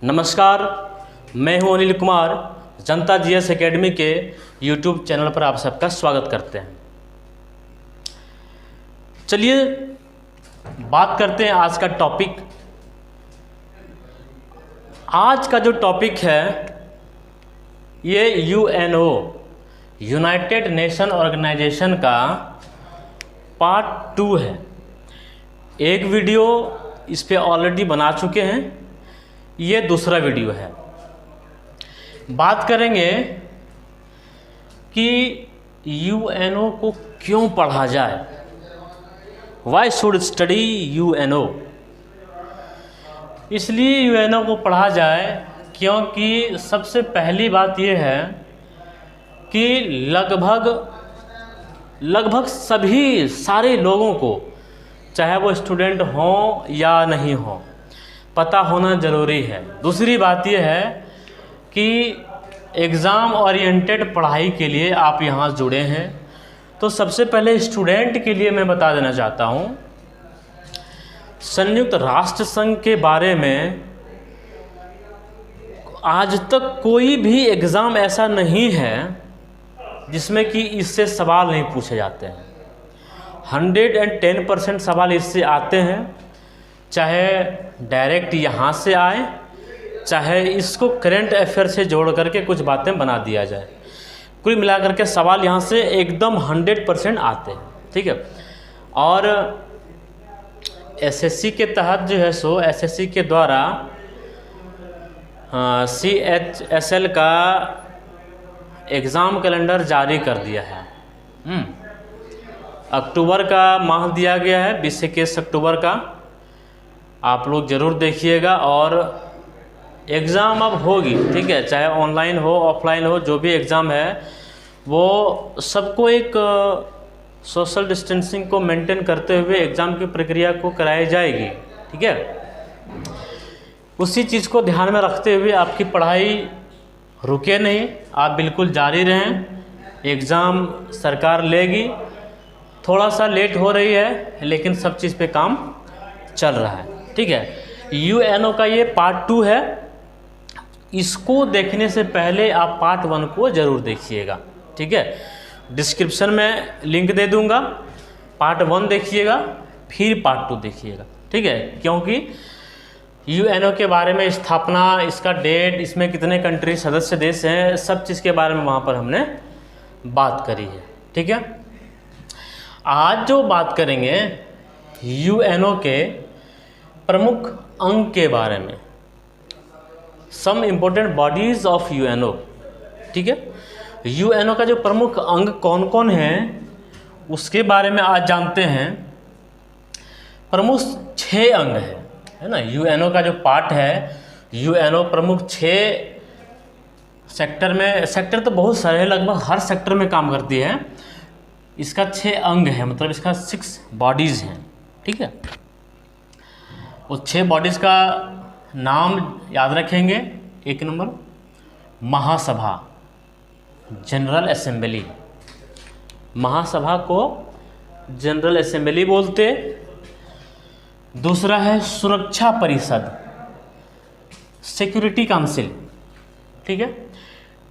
नमस्कार, मैं हूं अनिल कुमार। जनता जीएस एकेडमी के यूट्यूब चैनल पर आप सबका स्वागत करते हैं। चलिए बात करते हैं आज का टॉपिक। आज का जो टॉपिक है ये यूएनओ यूनाइटेड नेशन ऑर्गेनाइजेशन का पार्ट 2 है। एक वीडियो इस पे ऑलरेडी बना चुके हैं, ये दूसरा वीडियो है। बात करेंगे कि यूएनओ को क्यों पढ़ा जाए, वाई शुड स्टडी यूएनओ। इसलिए यूएनओ को पढ़ा जाए क्योंकि सबसे पहली बात यह है कि लगभग सभी सारे लोगों को, चाहे वो स्टूडेंट हों या नहीं हों, पता होना ज़रूरी है। दूसरी बात यह है कि एग्ज़ाम ओरिएंटेड पढ़ाई के लिए आप यहाँ जुड़े हैं, तो सबसे पहले स्टूडेंट के लिए मैं बता देना चाहता हूँ, संयुक्त राष्ट्र संघ के बारे में आज तक कोई भी एग्ज़ाम ऐसा नहीं है जिसमें कि इससे सवाल नहीं पूछे जाते हैं। 110% सवाल इससे आते हैं, चाहे डायरेक्ट यहाँ से आए, चाहे इसको करंट अफेयर से जोड़ करके कुछ बातें बना दिया जाए। कुल मिलाकर के सवाल यहाँ से एकदम 100% आते हैं, ठीक है। और एसएससी के तहत जो है सो एसएससी के द्वारा CHSL का एग्ज़ाम कैलेंडर जारी कर दिया है। अक्टूबर का माह दिया गया है, 20 से 21 अक्टूबर का। आप लोग ज़रूर देखिएगा। और एग्ज़ाम अब होगी, ठीक है, चाहे ऑनलाइन हो ऑफलाइन हो, जो भी एग्ज़ाम है वो सबको एक सोशल डिस्टेंसिंग को मेंटेन करते हुए एग्ज़ाम की प्रक्रिया को कराई जाएगी, ठीक है। उसी चीज़ को ध्यान में रखते हुए आपकी पढ़ाई रुके नहीं, आप बिल्कुल जारी रहें। एग्ज़ाम सरकार लेगी, थोड़ा सा लेट हो रही है लेकिन सब चीज़ पे काम चल रहा है, ठीक है। यूएनओ का ये पार्ट 2 है। इसको देखने से पहले आप पार्ट 1 को ज़रूर देखिएगा, ठीक है। डिस्क्रिप्शन में लिंक दे दूंगा, पार्ट 1 देखिएगा, फिर पार्ट 2 देखिएगा, ठीक है। क्योंकि यूएनओ के बारे में स्थापना, इसका डेट, इसमें कितने कंट्री सदस्य देश हैं, सब चीज़ के बारे में वहाँ पर हमने बात करी है, ठीक है। आज जो बात करेंगे यूएनओ के प्रमुख अंग के बारे में, some important bodies of UNO, ठीक है। यूएनओ का जो प्रमुख अंग कौन कौन हैं उसके बारे में आज जानते हैं। प्रमुख 6 अंग है ना। यूएनओ का जो पार्ट है, यूएनओ प्रमुख 6 सेक्टर में, सेक्टर तो बहुत सारे हैं, लगभग हर सेक्टर में काम करती है। इसका 6 अंग है, मतलब इसका 6 बॉडीज़ हैं, ठीक है। उस 6 बॉडीज़ का नाम याद रखेंगे। 1 नंबर महासभा, जनरल असेंबली। महासभा को जनरल असेंबली बोलते। दूसरा है सुरक्षा परिषद, सिक्योरिटी काउंसिल, ठीक है।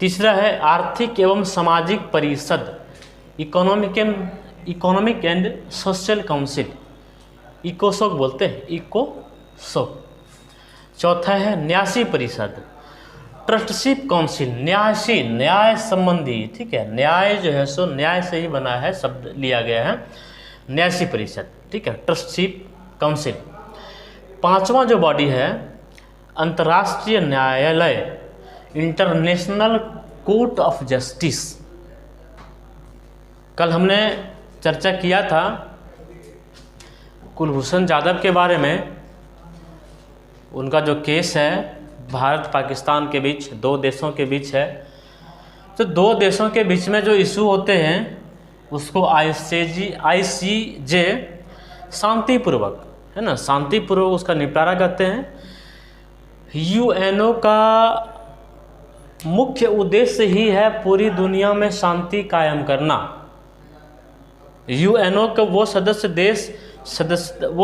तीसरा है आर्थिक एवं सामाजिक परिषद, इकोनॉमिक एंड सोशल काउंसिल, इकोसोक बोलते हैं, इकोसोक। चौथा है न्यासी परिषद, ट्रस्टीशिप काउंसिल, न्याय संबंधी, ठीक है। न्याय जो है सो न्याय से ही बना है, शब्द लिया गया है, न्यासी परिषद, ठीक है, ट्रस्टीशिप काउंसिल। 5वां जो बॉडी है अंतर्राष्ट्रीय न्यायालय, इंटरनेशनल कोर्ट ऑफ जस्टिस। कल हमने चर्चा किया था कुलभूषण जाधव के बारे में। उनका जो केस है भारत पाकिस्तान के बीच, 2 देशों के बीच है। तो 2 देशों के बीच में जो इशू होते हैं उसको ICJ शांतिपूर्वक, है ना, शांतिपूर्वक उसका निपटारा करते हैं। यूएनओ का मुख्य उद्देश्य ही है पूरी दुनिया में शांति कायम करना। यूएनओ का वो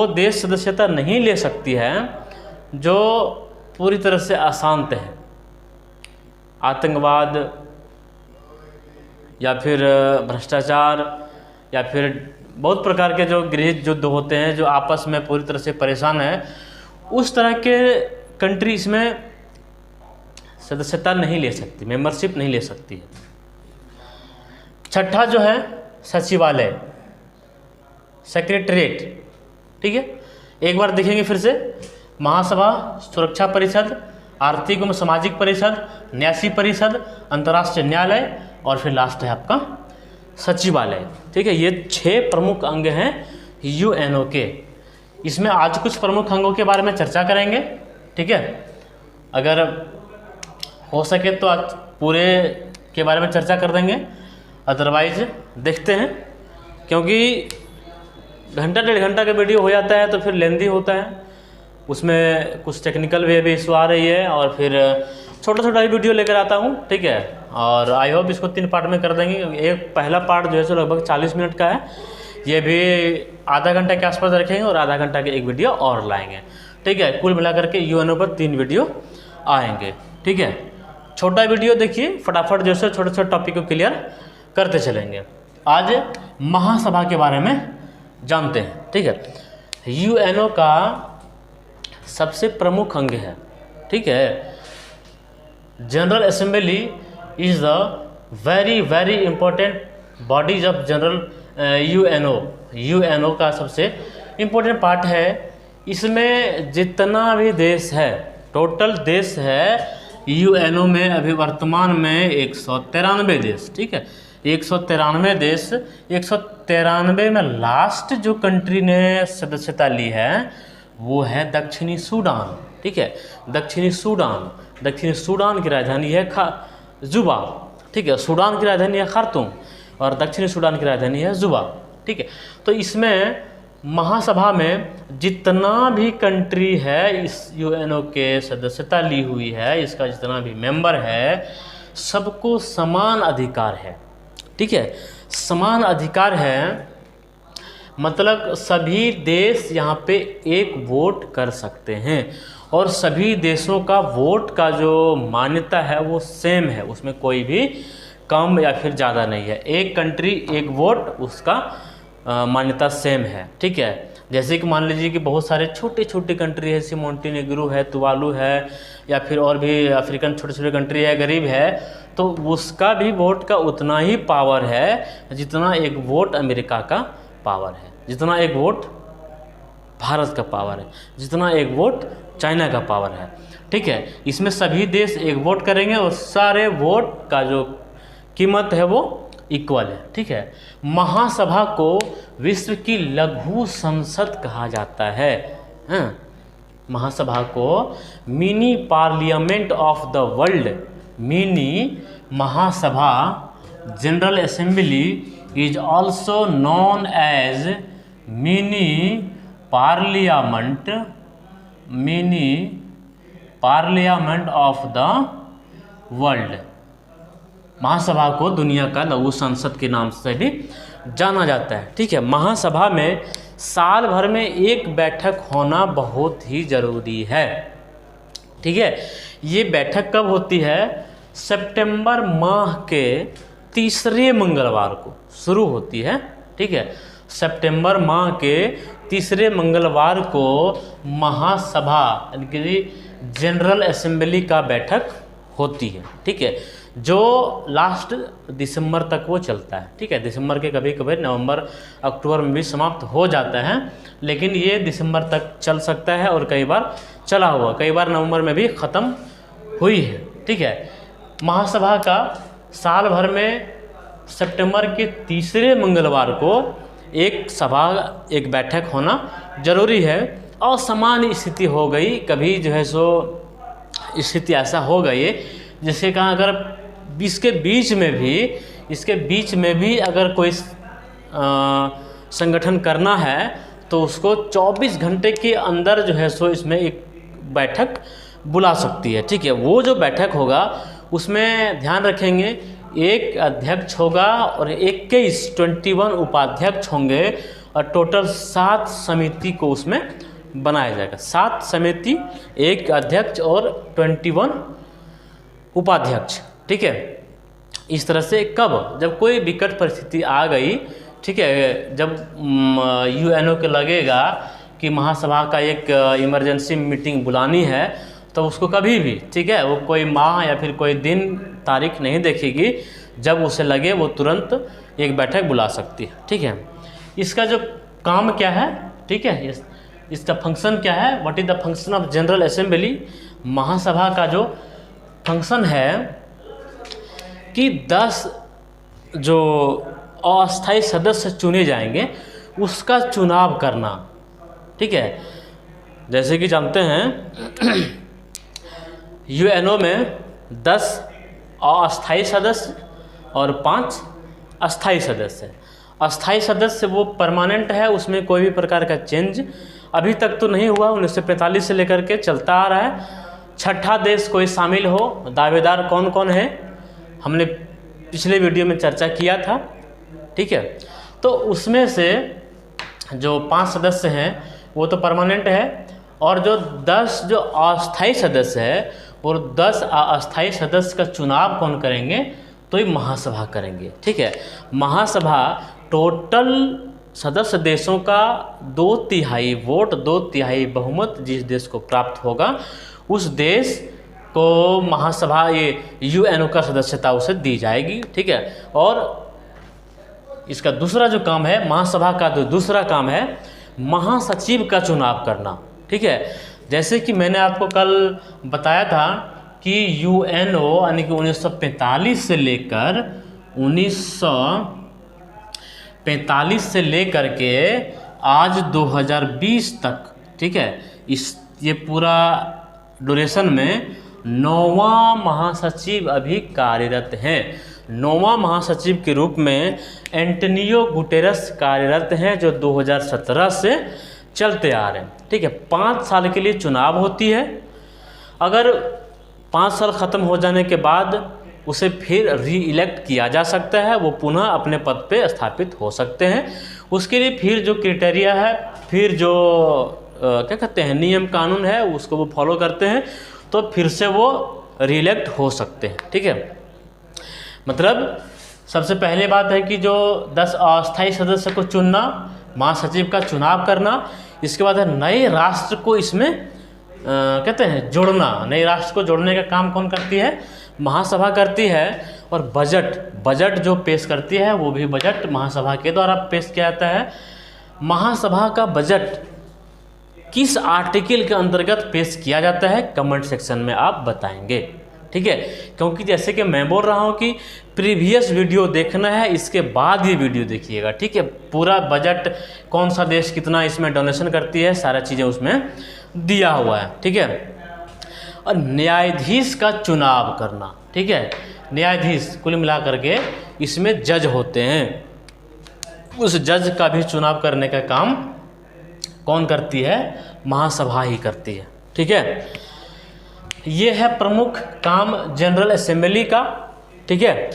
देश सदस्यता नहीं ले सकती है जो पूरी तरह से अशांत है। आतंकवाद या फिर भ्रष्टाचार या फिर बहुत प्रकार के जो गृह युद्ध होते हैं जो आपस में पूरी तरह से परेशान है, उस तरह के कंट्री इसमें सदस्यता नहीं ले सकती, मेंबरशिप नहीं ले सकती है। छठा जो है सचिवालय, सेक्रेटरीट, ठीक है। एक बार देखेंगे फिर से, महासभा, सुरक्षा परिषद, आर्थिक एवं सामाजिक परिषद, न्यासी परिषद, अंतर्राष्ट्रीय न्यायालय और फिर लास्ट है आपका सचिवालय, ठीक है। ये 6 प्रमुख अंग हैं यूएनओ के। इसमें आज कुछ प्रमुख अंगों के बारे में चर्चा करेंगे, ठीक है। अगर हो सके तो आज पूरे के बारे में चर्चा कर देंगे, अदरवाइज देखते हैं, क्योंकि घंटा 1.5 घंटा का वीडियो हो जाता है तो फिर लेंदी होता है, उसमें कुछ टेक्निकल भी इशू आ रही है और फिर छोटा छोटा ही वीडियो लेकर आता हूँ, ठीक है। और आई होप इसको 3 पार्ट में कर देंगे। एक पहला पार्ट जो है सो लगभग 40 मिनट का है, ये भी आधा घंटा के आसपास रखेंगे और आधा घंटा के एक वीडियो और लाएंगे, ठीक है। कुल मिलाकर के यूएनओ पर 3 वीडियो आएंगे, ठीक है। छोटा वीडियो देखिए, फटाफट जो है छोटे छोटे टॉपिक को क्लियर करते चलेंगे। आज महासभा के बारे में जानते हैं, ठीक है। यूएनओ का सबसे प्रमुख अंग है, ठीक है। General assembly is the very very important bodies of general UNO. UNO का सबसे इम्पोर्टेंट पार्ट है। इसमें जितना भी देश है, टोटल देश है यूएनओ में अभी वर्तमान में 193 देश, ठीक है। 193 देश, 193 में लास्ट जो कंट्री ने सदस्यता ली है वो है दक्षिणी सूडान, ठीक है। दक्षिणी सूडान की राजधानी है जुबा, ठीक है। सूडान की राजधानी है खार्तूम और दक्षिणी सूडान की राजधानी है जुबा, ठीक है। तो इसमें महासभा में जितना भी कंट्री है इस यूएनओ के सदस्यता ली हुई है, इसका जितना भी मेंबर है, सबको समान अधिकार है, ठीक है। समान अधिकार है मतलब सभी देश यहाँ पे एक वोट कर सकते हैं और सभी देशों का वोट का जो मान्यता है वो सेम है, उसमें कोई भी कम या फिर ज़्यादा नहीं है। एक कंट्री एक वोट, उसका मान्यता सेम है, ठीक है। जैसे कि मान लीजिए कि बहुत सारे छोटे छोटे कंट्री है, जैसे मोंटेनेग्रो है, तुवालू है या फिर और भी अफ्रीकन छोटे छोटे कंट्री है, गरीब है, तो उसका भी वोट का उतना ही पावर है जितना एक वोट अमेरिका का पावर है, जितना एक वोट भारत का पावर है, जितना एक वोट चाइना का पावर है, ठीक है। इसमें सभी देश एक वोट करेंगे और सारे वोट का जो कीमत है वो इक्वल है, ठीक है। महासभा को विश्व की लघु संसद कहा जाता है, हाँ। महासभा को mini parliament of the world, mini महासभा, general assembly is also known as mini parliament of the world. महासभा को दुनिया का लघु संसद के नाम से भी जाना जाता है, ठीक है। महासभा में साल भर में एक बैठक होना बहुत ही ज़रूरी है, ठीक है। ये बैठक कब होती है? सितंबर माह के तीसरे मंगलवार को शुरू होती है, ठीक है। सितंबर माह के तीसरे मंगलवार को महासभा यानी कि जनरल असेंबली का बैठक होती है, ठीक है, जो लास्ट दिसंबर तक वो चलता है, ठीक है। दिसंबर के कभी कभी नवंबर अक्टूबर में भी समाप्त हो जाता है, लेकिन ये दिसंबर तक चल सकता है और कई बार चला हुआ, कई बार नवंबर में भी ख़त्म हुई है, ठीक है। महासभा का साल भर में सितंबर के तीसरे मंगलवार को एक सभा, एक बैठक होना ज़रूरी है। असामान्य स्थिति हो गई, कभी जो है सो स्थिति ऐसा हो गई जिसके कहा अगर इसके बीच में भी अगर कोई संगठन करना है तो उसको 24 घंटे के अंदर जो है सो इसमें एक बैठक बुला सकती है, ठीक है। वो जो बैठक होगा उसमें ध्यान रखेंगे एक अध्यक्ष होगा और 21 उपाध्यक्ष होंगे और टोटल 7 समिति को उसमें बनाया जाएगा। 7 समिति, 1 अध्यक्ष और 21 उपाध्यक्ष, ठीक है। इस तरह से कब, जब कोई विकट परिस्थिति आ गई, ठीक है, जब यूएनओ के लगेगा कि महासभा का एक इमरजेंसी मीटिंग बुलानी है, तो उसको कभी भी, ठीक है, वो कोई माह या फिर कोई दिन तारीख नहीं देखेगी, जब उसे लगे वो तुरंत एक बैठक बुला सकती है, ठीक है। इसका जो काम क्या है, ठीक है, इसका फंक्शन क्या है, what is the function of general assembly. महासभा का जो फंक्शन है कि 10 जो अस्थायी सदस्य चुने जाएंगे उसका चुनाव करना, ठीक है। जैसे कि जानते हैं यूएनओ में 10 अस्थायी सदस्य और 5 अस्थायी सदस्य। अस्थायी सदस्य वो परमानेंट है, उसमें कोई भी प्रकार का चेंज अभी तक तो नहीं हुआ, 1945 से लेकर के चलता आ रहा है। छठा देश कोई शामिल हो, दावेदार कौन कौन है, हमने पिछले वीडियो में चर्चा किया था, ठीक है। तो उसमें से जो 5 सदस्य हैं वो तो परमानेंट है, और जो 10 जो अस्थायी सदस्य है और 10 अस्थायी सदस्य का चुनाव कौन करेंगे, तो ये महासभा करेंगे, ठीक है। महासभा टोटल सदस्य देशों का 2/3 वोट, 2/3 बहुमत जिस देश को प्राप्त होगा उस देश को महासभा ये यूएनओ का सदस्यता उसे दी जाएगी, ठीक है। और इसका दूसरा जो काम है, महासभा का जो दूसरा काम है महासचिव का चुनाव करना, ठीक है। जैसे कि मैंने आपको कल बताया था कि यूएनओ यानी कि 1945 से लेकर 1945 से लेकर के आज 2020 तक, ठीक है, ये पूरा ड्यूरेशन में 9वां महासचिव अभी कार्यरत हैं। 9वां महासचिव के रूप में एंटोनियो गुटेरस कार्यरत हैं, जो 2017 से चलते आ रहे हैं, ठीक है। 5 साल के लिए चुनाव होती है, अगर 5 साल ख़त्म हो जाने के बाद उसे फिर री इलेक्ट किया जा सकता है, वो पुनः अपने पद पे स्थापित हो सकते हैं। उसके लिए फिर जो क्राइटेरिया है, फिर जो क्या कहते हैं नियम कानून है, उसको वो फॉलो करते हैं, तो फिर से वो री इलेक्ट हो सकते हैं, ठीक है। मतलब सबसे पहले बात है कि जो 10 अस्थायी सदस्य को चुनना, महासचिव का चुनाव करना, इसके बाद है नए राष्ट्र को इसमें कहते हैं जोड़ना। नए राष्ट्र को जोड़ने का काम कौन करती है, महासभा करती है। और बजट जो पेश करती है वो भी बजट महासभा के द्वारा पेश किया जाता है। महासभा का बजट किस आर्टिकल के अंतर्गत पेश किया जाता है, कमेंट सेक्शन में आप बताएंगे, ठीक है। क्योंकि जैसे कि मैं बोल रहा हूँ कि प्रीवियस वीडियो देखना है, इसके बाद ये वीडियो देखिएगा, ठीक है। पूरा बजट कौन सा देश कितना इसमें डोनेशन करती है, सारा चीज़ें उसमें दिया हुआ है, ठीक है। और न्यायाधीश का चुनाव करना, ठीक है। न्यायाधीश कुल मिला करके इसमें जज होते हैं, उस जज का भी चुनाव करने का काम कौन करती है, महासभा ही करती है, ठीक है। ये है प्रमुख काम जनरल असेंबली का, ठीक है।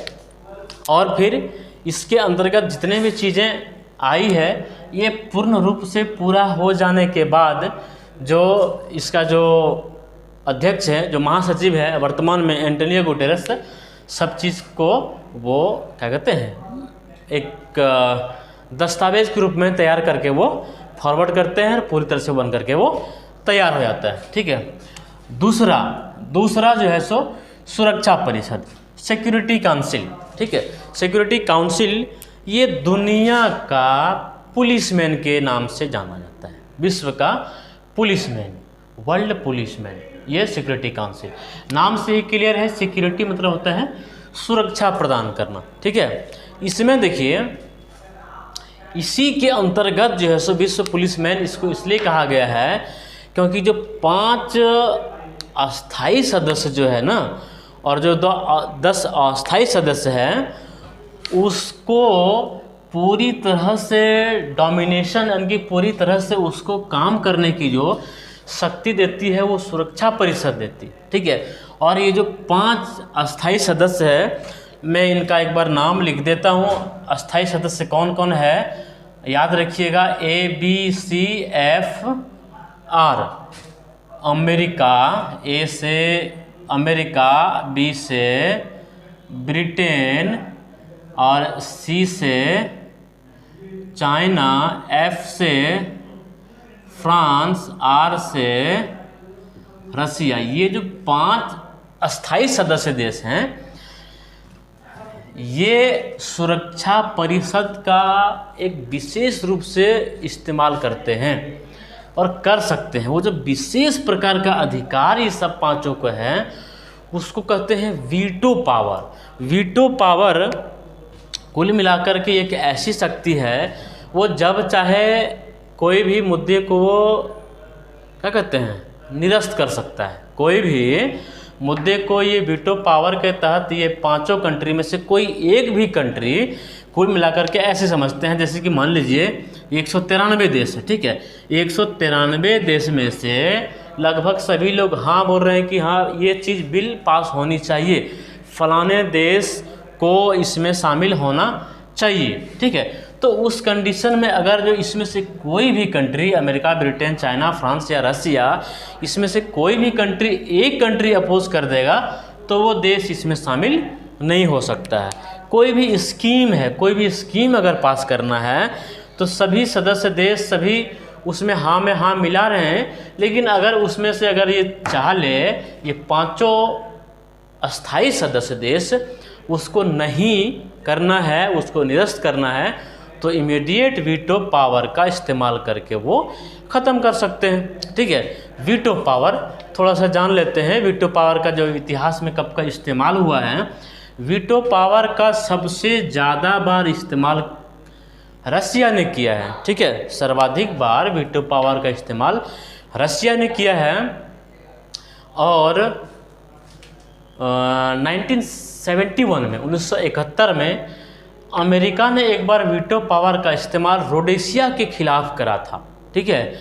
और फिर इसके अंतर्गत जितने भी चीज़ें आई है, ये पूर्ण रूप से पूरा हो जाने के बाद जो इसका जो अध्यक्ष है, जो महासचिव है वर्तमान में एंटोनियो गुटेरस, सब चीज़ को वो क्या कहते हैं एक दस्तावेज के रूप में तैयार करके वो फॉरवर्ड करते हैं, पूरी तरह से बन करके वो तैयार हो जाता है, ठीक है। दूसरा जो है सो सुरक्षा परिषद, सिक्योरिटी काउंसिल, ठीक है। सिक्योरिटी काउंसिल ये दुनिया का पुलिसमैन के नाम से जाना जाता है, विश्व का पुलिसमैन, वर्ल्ड पुलिसमैन, ये सिक्योरिटी काउंसिल। नाम से ही क्लियर है, सिक्योरिटी मतलब होता है सुरक्षा प्रदान करना, ठीक है। इसमें देखिए इसी के अंतर्गत जो है सो विश्व पुलिसमैन इसको इसलिए कहा गया है क्योंकि जो 5 अस्थाई सदस्य जो है ना, और जो 10 अस्थाई सदस्य हैं, उसको पूरी तरह से डोमिनेशन यानी कि पूरी तरह से उसको काम करने की जो शक्ति देती है वो सुरक्षा परिषद देती है, ठीक है। और ये जो 5 अस्थाई सदस्य है, मैं इनका एक बार नाम लिख देता हूँ। अस्थाई सदस्य कौन कौन है याद रखिएगा, ABCF आर, अमेरिका, ए से अमेरिका, बी से ब्रिटेन और सी से चाइना, एफ से फ्रांस, आर से रसिया। ये जो 5 अस्थायी सदस्य देश हैं ये सुरक्षा परिषद का एक विशेष रूप से इस्तेमाल करते हैं और कर सकते हैं। वो जो विशेष प्रकार का अधिकार ये सब 5 को है उसको कहते हैं वीटो पावर। वीटो पावर कुल मिलाकर के एक ऐसी शक्ति है वो जब चाहे कोई भी मुद्दे को वो क्या कहते हैं निरस्त कर सकता है। कोई भी मुद्दे को ये वीटो पावर के तहत ये 5 कंट्री में से कोई एक भी कंट्री कुल मिलाकर के ऐसे समझते हैं जैसे कि मान लीजिए 193 देश है, ठीक है। 193 देश में से लगभग सभी लोग हाँ बोल रहे हैं कि हाँ ये चीज़ बिल पास होनी चाहिए, फलाने देश को इसमें शामिल होना चाहिए, ठीक है। तो उस कंडीशन में अगर जो इसमें से कोई भी country, America, Britain, China, France या रसिया, इसमें से कोई भी कंट्री एक कंट्री अपोज कर देगा तो वो देश इसमें शामिल नहीं हो सकता है। कोई भी स्कीम है, कोई भी स्कीम अगर पास करना है तो सभी सदस्य देश सभी उसमें हाँ में हाँ मिला रहे हैं, लेकिन अगर उसमें से अगर ये चाह ले ये 5 अस्थाई सदस्य देश उसको नहीं करना है, उसको निरस्त करना है, तो इमीडिएट वीटो पावर का इस्तेमाल करके वो ख़त्म कर सकते हैं, ठीक है। वीटो पावर थोड़ा सा जान लेते हैं। वीटो पावर का जो इतिहास में कब का इस्तेमाल हुआ है। वीटो पावर का सबसे ज़्यादा बार इस्तेमाल रसिया ने किया है, ठीक है। सर्वाधिक बार वीटो पावर का इस्तेमाल रसिया ने किया है और 1971 में 1971 में अमेरिका ने एक बार वीटो पावर का इस्तेमाल रोडेशिया के खिलाफ करा था, ठीक है।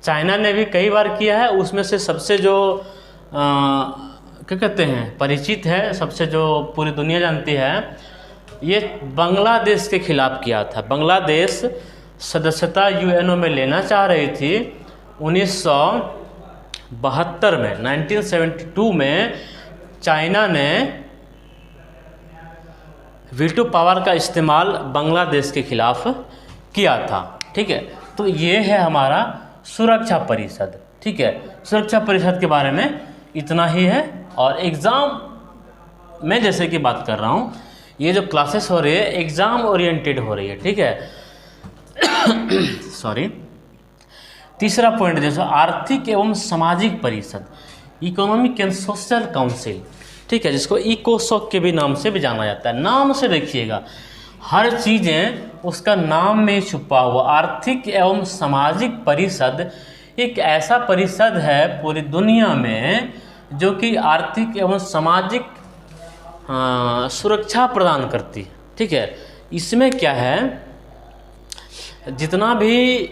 चाइना ने भी कई बार किया है। उसमें से सबसे जो क्या कहते हैं परिचित है, सबसे जो पूरी दुनिया जानती है, ये बांग्लादेश के खिलाफ किया था। बांग्लादेश सदस्यता यूएनओ में लेना चाह रही थी 1972 में। 1972 में चाइना ने वीटो पावर का इस्तेमाल बांग्लादेश के खिलाफ किया था, ठीक है। तो ये है हमारा सुरक्षा परिषद, ठीक है। सुरक्षा परिषद के बारे में इतना ही है। और एग्ज़ाम में जैसे कि बात कर रहा हूँ, ये जो क्लासेस हो रही है एग्ज़ाम ओरिएंटेड हो रही है, ठीक है। सॉरी। तीसरा पॉइंट जैसे आर्थिक एवं सामाजिक परिषद, इकोनॉमिक एंड सोशल काउंसिल, ठीक है, जिसको इकोसॉक के भी नाम से भी जाना जाता है। नाम से देखिएगा हर चीज़ें उसका नाम में छुपा हुआ। आर्थिक एवं सामाजिक परिषद एक ऐसा परिषद है पूरी दुनिया में जो कि आर्थिक एवं सामाजिक सुरक्षा प्रदान करती है, ठीक है। इसमें क्या है, जितना भी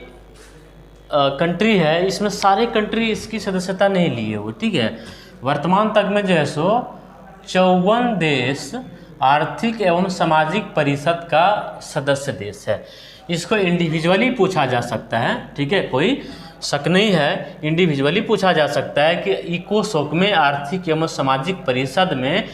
कंट्री है इसमें सारे कंट्री इसकी सदस्यता नहीं लिए हुए, ठीक है। वर्तमान तक में जो है सो 54 देश आर्थिक एवं सामाजिक परिषद का सदस्य देश है। इसको इंडिविजुअली पूछा जा सकता है, ठीक है, कोई शक नहीं है। इंडिविजुअली पूछा जा सकता है कि इकोसॉक में आर्थिक एवं सामाजिक परिषद में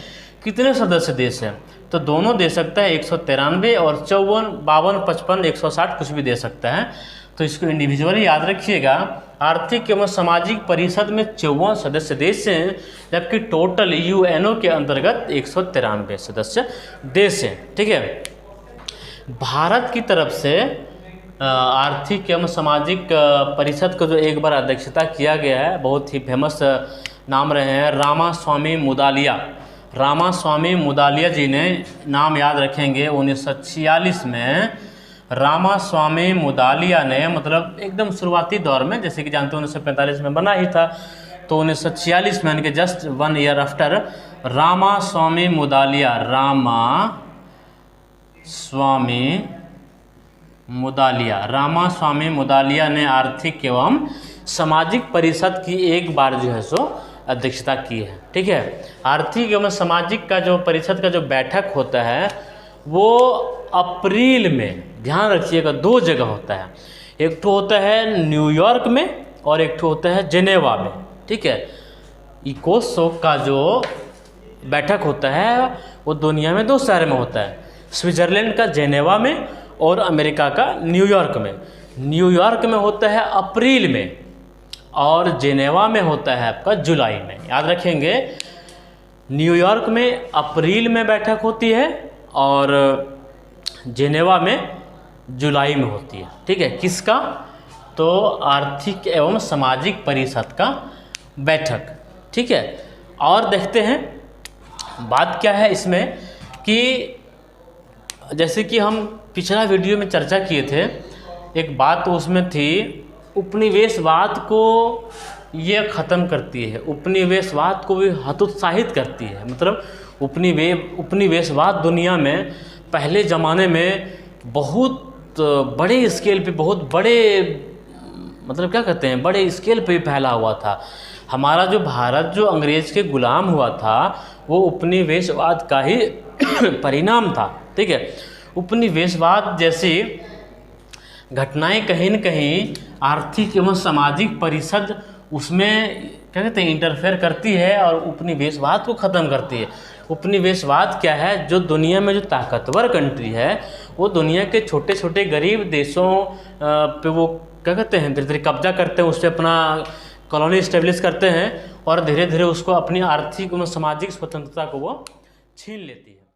कितने सदस्य देश हैं। तो दोनों दे सकता है, 193 और 54, 52, 55, 160 कुछ भी दे सकता है। तो इसको इंडिविजुअली याद रखिएगा। आर्थिक एवं सामाजिक परिषद में 54 सदस्य देश हैं, जबकि टोटल यूएनओ के अंतर्गत 193 सदस्य देश हैं, ठीक है। भारत की तरफ से आर्थिक एवं सामाजिक परिषद को जो एक बार अध्यक्षता किया गया है, बहुत ही फेमस नाम रहे हैं रामास्वामी मुदालिया। रामास्वामी मुदालिया जी ने, नाम याद रखेंगे, 1946 में रामास्वामी मुदालिया ने, मतलब एकदम शुरुआती दौर में, जैसे कि जानते हैं 1945 में बना ही था, तो 1946 में इनके just 1 year after Ramaswamy Mudaliar, Ramaswamy Mudaliar ने आर्थिक एवं सामाजिक परिषद की एक बार जो है सो अध्यक्षता की है, ठीक है। आर्थिक एवं सामाजिक का जो परिषद का जो बैठक होता है वो अप्रैल में, ध्यान रखिएगा, 2 जगह होता है। एक तो होता है न्यूयॉर्क में और एक ठो होता है जेनेवा में, ठीक है। इकोसोक का जो बैठक होता है वो दुनिया में 2 शहर में होता है, स्विट्ज़रलैंड का जेनेवा में और अमेरिका का न्यूयॉर्क में। न्यूयॉर्क में होता है अप्रैल में और जेनेवा में होता है आपका जुलाई में। याद रखेंगे, न्यूयॉर्क में अप्रैल में बैठक होती है और जेनेवा में जुलाई में होती है, ठीक है। किसका? तो आर्थिक एवं सामाजिक परिषद का बैठक, ठीक है। और देखते हैं बात क्या है इसमें कि जैसे कि हम पिछला वीडियो में चर्चा किए थे, एक बात उसमें थी, उपनिवेशवाद को ये ख़त्म करती है, उपनिवेशवाद को भी हतोत्साहित करती है। मतलब उपनिवेशवाद दुनिया में पहले ज़माने में बहुत बड़े स्केल पे, बहुत बड़े, मतलब क्या कहते हैं, बड़े स्केल पे फैला हुआ था। हमारा जो भारत जो अंग्रेज़ के गुलाम हुआ था वो उपनिवेशवाद का ही परिणाम था, ठीक है। उपनिवेशवाद जैसी घटनाएं कहीं न कहीं आर्थिक एवं सामाजिक परिषद उसमें क्या कहते हैं इंटरफेयर करती है और उपनिवेशवाद को ख़त्म करती है। उपनिवेशवाद क्या है? जो दुनिया में जो ताकतवर कंट्री है वो दुनिया के छोटे छोटे गरीब देशों पे वो क्या कहते हैं धीरे धीरे कब्जा करते हैं, उससे अपना कॉलोनी इस्टेब्लिश करते हैं और धीरे धीरे उसको अपनी आर्थिक एवं सामाजिक स्वतंत्रता को वो छीन लेती है।